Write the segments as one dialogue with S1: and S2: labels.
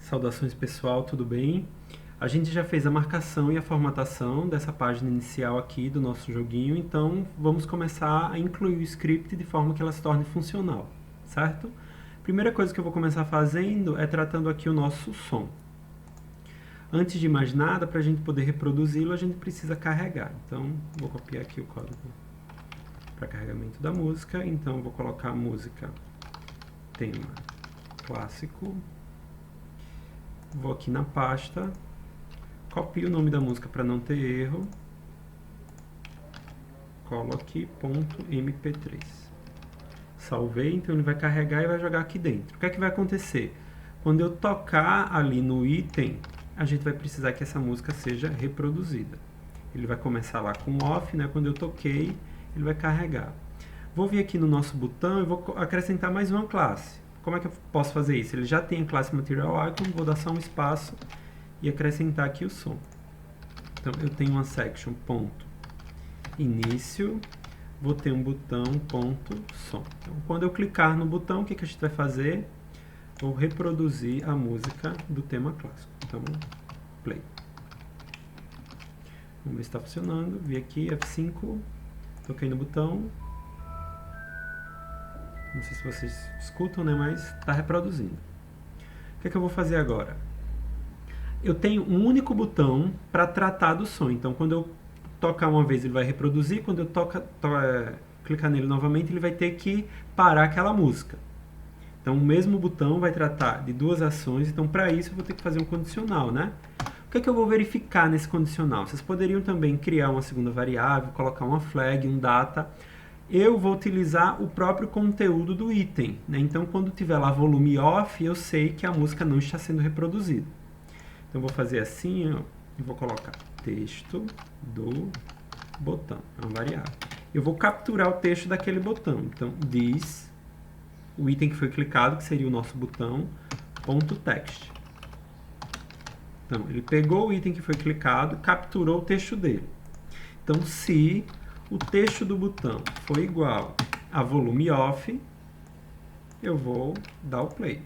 S1: Saudações pessoal, tudo bem? A gente já fez a marcação e a formatação dessa página inicial aqui do nosso joguinho, então vamos começar a incluir o script de forma que ela se torne funcional, certo? Primeira coisa que eu vou começar fazendo é tratando aqui o nosso som. Antes de mais nada, para a gente poder reproduzi-lo, a gente precisa carregar. Então, vou copiar aqui o código para carregamento da música. Então, vou colocar a música tema clássico. Vou aqui na pasta, copio o nome da música para não ter erro, colo aqui .mp3. Salvei, então ele vai carregar e vai jogar aqui dentro. O que é que vai acontecer? Quando eu tocar ali no item, a gente vai precisar que essa música seja reproduzida. Ele vai começar lá com off, né? Quando eu toquei, ele vai carregar. Vou vir aqui no nosso botão e vou acrescentar mais uma classe. Como é que eu posso fazer isso? Ele já tem a classe Material Icon, vou dar só um espaço e acrescentar aqui o som. Então, eu tenho uma section ponto início, vou ter um botão ponto som. Então, quando eu clicar no botão, o que a gente vai fazer? Vou reproduzir a música do tema clássico. Então, play. Vamos ver se está funcionando. Vi aqui, F5, toquei no botão. Não sei se vocês escutam, né? Mas está reproduzindo. O que é que eu vou fazer agora? Eu tenho um único botão para tratar do som. Então, quando eu tocar uma vez, ele vai reproduzir. Quando eu clicar nele novamente, ele vai ter que parar aquela música. Então, o mesmo botão vai tratar de duas ações. Então, para isso, eu vou ter que fazer um condicional, né? O que é que eu vou verificar nesse condicional? Vocês poderiam também criar uma segunda variável, colocar uma flag, um data. Eu vou utilizar o próprio conteúdo do item, né? Então, quando tiver lá volume off, eu sei que a música não está sendo reproduzida. Então, vou fazer assim, ó, e vou colocar texto do botão, é uma variável. Eu vou capturar o texto daquele botão. Então, this, o item que foi clicado, que seria o nosso botão, ponto text. Então, ele pegou o item que foi clicado, capturou o texto dele. Então, se o texto do botão for igual a volume off, eu vou dar o play.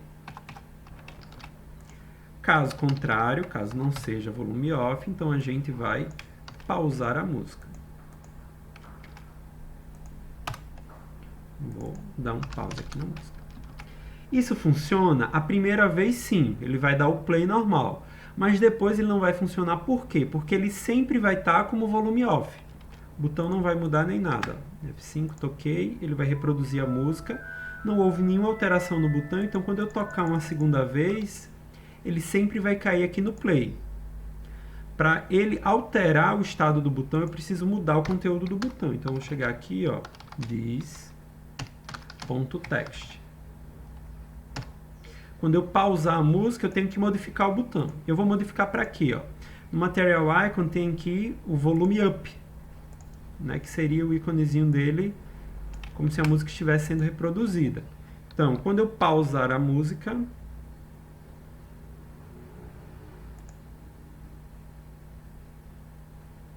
S1: Caso contrário, caso não seja volume off, então a gente vai pausar a música. Vou dar um pause aqui na música. Isso funciona a primeira vez, sim, ele vai dar o play normal. Mas depois ele não vai funcionar, por quê? Porque ele sempre vai estar como volume off. O botão não vai mudar nem nada. F5, toquei, ele vai reproduzir a música. Não houve nenhuma alteração no botão, então quando eu tocar uma segunda vez, ele sempre vai cair aqui no play. Para ele alterar o estado do botão, eu preciso mudar o conteúdo do botão. Então, eu vou chegar aqui, ó, this.text. Quando eu pausar a música, eu tenho que modificar o botão. Eu vou modificar para aqui, ó. No Material Icon tem aqui o volume up, né, que seria o íconezinho dele, como se a música estivesse sendo reproduzida. Então, quando eu pausar a música,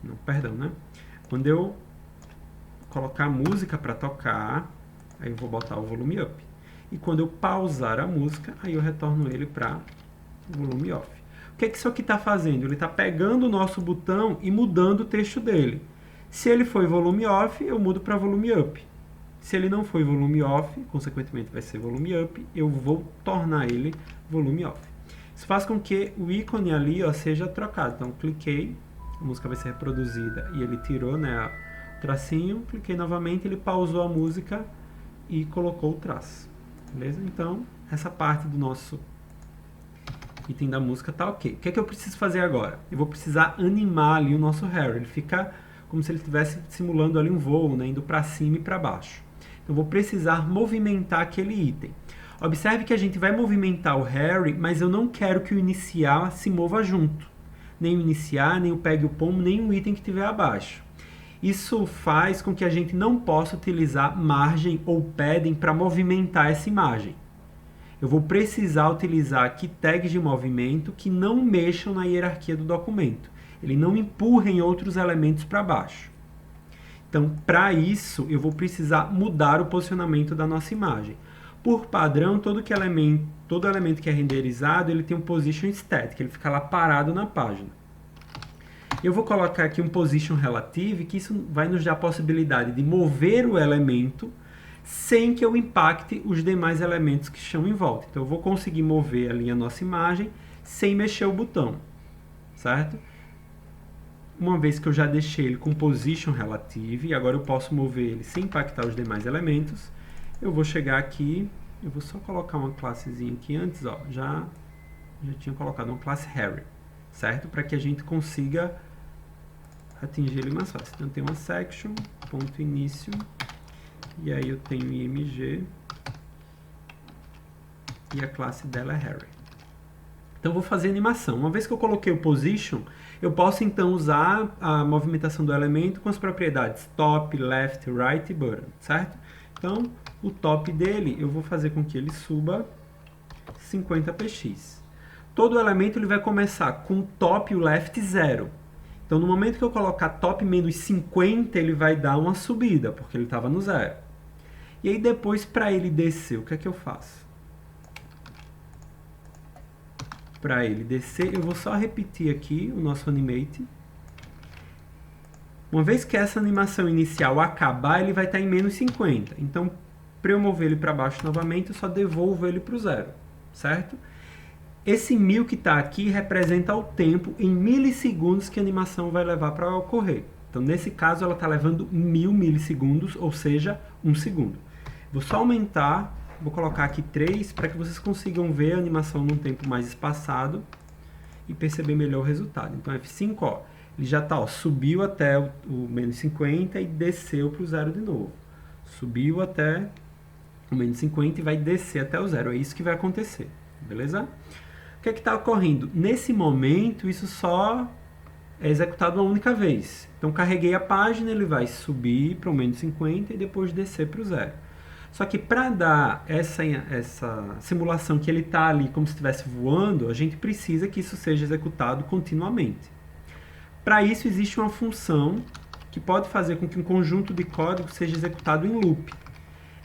S1: não, perdão, né? Quando eu colocar a música para tocar, aí eu vou botar o volume up. E quando eu pausar a música, aí eu retorno ele para volume off. O que é que isso aqui está fazendo? Ele está pegando o nosso botão e mudando o texto dele. Se ele foi volume off, eu mudo para volume up. Se ele não foi volume off, consequentemente vai ser volume up, eu vou tornar ele volume off. Isso faz com que o ícone ali, ó, seja trocado. Então, cliquei, a música vai ser reproduzida e ele tirou, né, o tracinho. Cliquei novamente, ele pausou a música e colocou o traço. Beleza? Então, essa parte do nosso item da música tá ok. O que é que eu preciso fazer agora? Eu vou precisar animar ali o nosso Harry. Ele fica como se ele estivesse simulando ali um voo, né, indo para cima e para baixo. Então, eu vou precisar movimentar aquele item. Observe que a gente vai movimentar o Harry, mas eu não quero que o iniciar se mova junto. Nem o iniciar, nem o pegue o pomo, nem o item que estiver abaixo. Isso faz com que a gente não possa utilizar margem ou padding para movimentar essa imagem. Eu vou precisar utilizar aqui tags de movimento que não mexam na hierarquia do documento. Ele não empurrem outros elementos para baixo. Então, para isso, eu vou precisar mudar o posicionamento da nossa imagem. Por padrão, todo todo elemento que é renderizado, ele tem um position static, ele fica lá parado na página. Eu vou colocar aqui um position relative, que isso vai nos dar a possibilidade de mover o elemento sem que eu impacte os demais elementos que estão em volta. Então, eu vou conseguir mover ali a nossa imagem sem mexer o botão, certo? Uma vez que eu já deixei ele com position relative, e agora eu posso mover ele sem impactar os demais elementos, eu vou chegar aqui, eu vou só colocar uma classezinha aqui antes, ó, já tinha colocado uma classe Harry, certo? Para que a gente consiga atingir ele mais fácil. Então, eu tenho uma section, ponto início, e aí eu tenho img, e a classe dela é Harry. Então, eu vou fazer animação. Uma vez que eu coloquei o position, eu posso então usar a movimentação do elemento com as propriedades top, left, right e button, certo? Então, o top dele, eu vou fazer com que ele suba 50px. Todo elemento ele vai começar com o top e o left 0. Então, no momento que eu colocar top menos 50, ele vai dar uma subida, porque ele estava no 0. E aí, depois, para ele descer, o que é que eu faço? Para ele descer, eu vou só repetir aqui o nosso animate. Uma vez que essa animação inicial acabar, ele vai estar em menos 50. Então, para eu mover ele para baixo novamente, eu só devolvo ele para o 0, certo? Esse 1000 que está aqui representa o tempo em milissegundos que a animação vai levar para ocorrer. Então, nesse caso, ela está levando 1000 milissegundos, ou seja, 1 segundo. Vou só aumentar, vou colocar aqui 3 para que vocês consigam ver a animação num tempo mais espaçado e perceber melhor o resultado. Então, F5, ó, ele já está, subiu até o menos 50 e desceu para o 0 de novo. Subiu até o menos 50 e vai descer até o 0. É isso que vai acontecer, beleza? O que é que está ocorrendo? Nesse momento, isso só é executado uma única vez. Então, carreguei a página, ele vai subir para o menos 50 e depois descer para o 0. Só que para dar essa simulação que ele está ali como se estivesse voando, a gente precisa que isso seja executado continuamente. Para isso, existe uma função que pode fazer com que um conjunto de código seja executado em loop.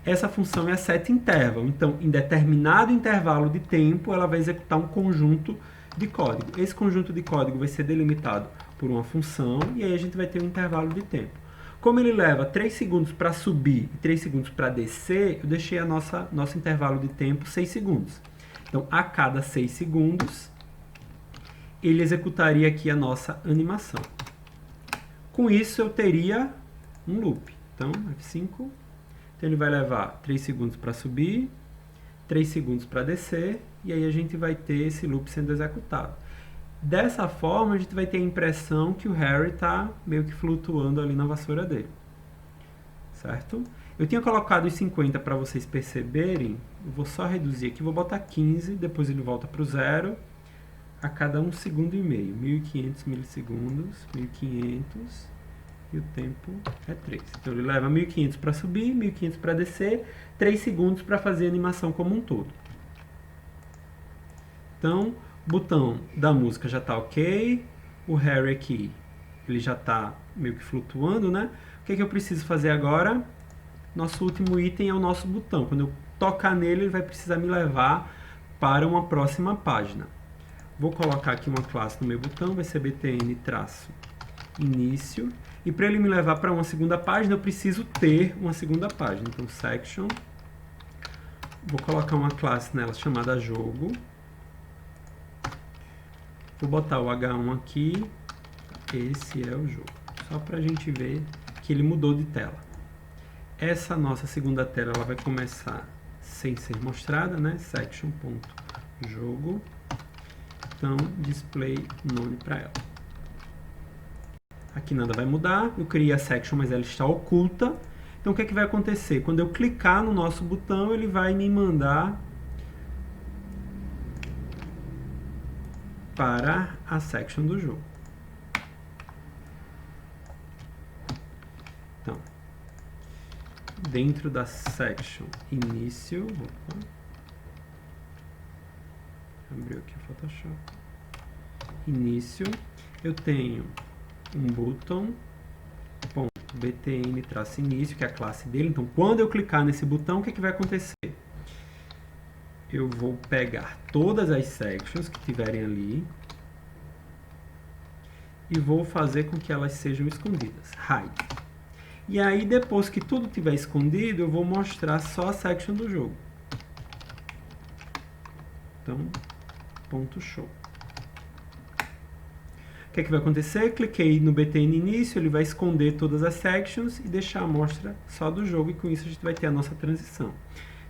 S1: Essa função é a setInterval. Então, em determinado intervalo de tempo, ela vai executar um conjunto de código. Esse conjunto de código vai ser delimitado por uma função, e aí a gente vai ter um intervalo de tempo. Como ele leva 3 segundos para subir e 3 segundos para descer, eu deixei nosso intervalo de tempo 6 segundos. Então, a cada 6 segundos, ele executaria aqui a nossa animação. Com isso, eu teria um loop. Então, F5. Então, ele vai levar 3 segundos para subir, 3 segundos para descer, e aí a gente vai ter esse loop sendo executado. Dessa forma, a gente vai ter a impressão que o Harry está meio que flutuando ali na vassoura dele. Certo? Eu tinha colocado os 50 para vocês perceberem. Eu vou só reduzir aqui, vou botar 15, depois ele volta para o 0, a cada 1,5 segundo. 1500 milissegundos, 1500, e o tempo é 3. Então, ele leva 1500 para subir, 1500 para descer, 3 segundos para fazer a animação como um todo. Então, o botão da música já está ok, o Harry aqui, ele já está meio que flutuando, né? O que é que eu preciso fazer agora? Nosso último item é o nosso botão. Quando eu tocar nele, ele vai precisar me levar para uma próxima página. Vou colocar aqui uma classe no meu botão, vai ser btn-início. E para ele me levar para uma segunda página, eu preciso ter uma segunda página. Então, section. Vou colocar uma classe nela chamada jogo. Vou botar o H1 aqui. Esse é o jogo. Só para a gente ver que ele mudou de tela. Essa nossa segunda tela ela vai começar sem ser mostrada, né? Section.jogo. Então, display nome para ela. Aqui nada vai mudar, eu criei a section, mas ela está oculta. Então, o que é que vai acontecer? Quando eu clicar no nosso botão, ele vai me mandar para a section do jogo. Então, dentro da section início, abriu aqui o Photoshop, início, eu tenho um button.btn-início, que é a classe dele. Então, quando eu clicar nesse botão, o que é que vai acontecer? eu vou pegar todas as sections que tiverem ali e vou fazer com que elas sejam escondidas, hide. E aí, depois que tudo estiver escondido, eu vou mostrar só a section do jogo. Então, ponto show. O que é que vai acontecer? Cliquei no BTN início, ele vai esconder todas as sections e deixar a amostra só do jogo, e com isso a gente vai ter a nossa transição.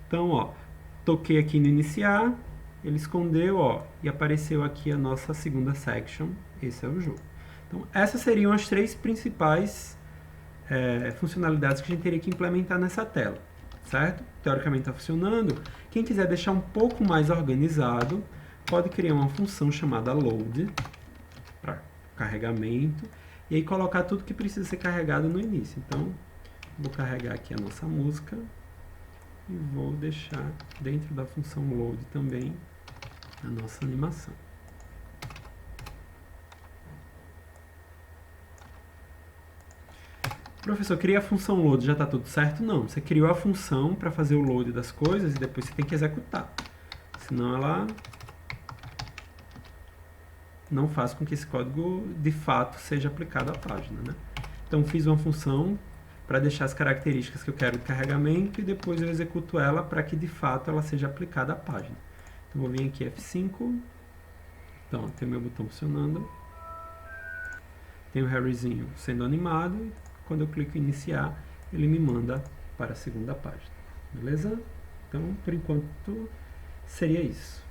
S1: Então, ó, toquei aqui no iniciar, ele escondeu, ó, e apareceu aqui a nossa segunda section, esse é o jogo. Então, essas seriam as três principais funcionalidades que a gente teria que implementar nessa tela, certo? Teoricamente está funcionando. Quem quiser deixar um pouco mais organizado, pode criar uma função chamada load, para carregamento, e aí colocar tudo que precisa ser carregado no início. Então, vou carregar aqui a nossa música e vou deixar dentro da função load também a nossa animação. Professor, criei a função load, já está tudo certo? Não, você criou a função para fazer o load das coisas e depois você tem que executar. Senão ela não faz com que esse código de fato seja aplicado à página, né? Então fiz uma função para deixar as características que eu quero de carregamento e depois eu executo ela para que de fato ela seja aplicada à página. Então vou vir aqui F5, então tem o meu botão funcionando, tem o Harryzinho sendo animado. Quando eu clico em iniciar, ele me manda para a segunda página. Beleza? Então, por enquanto, seria isso.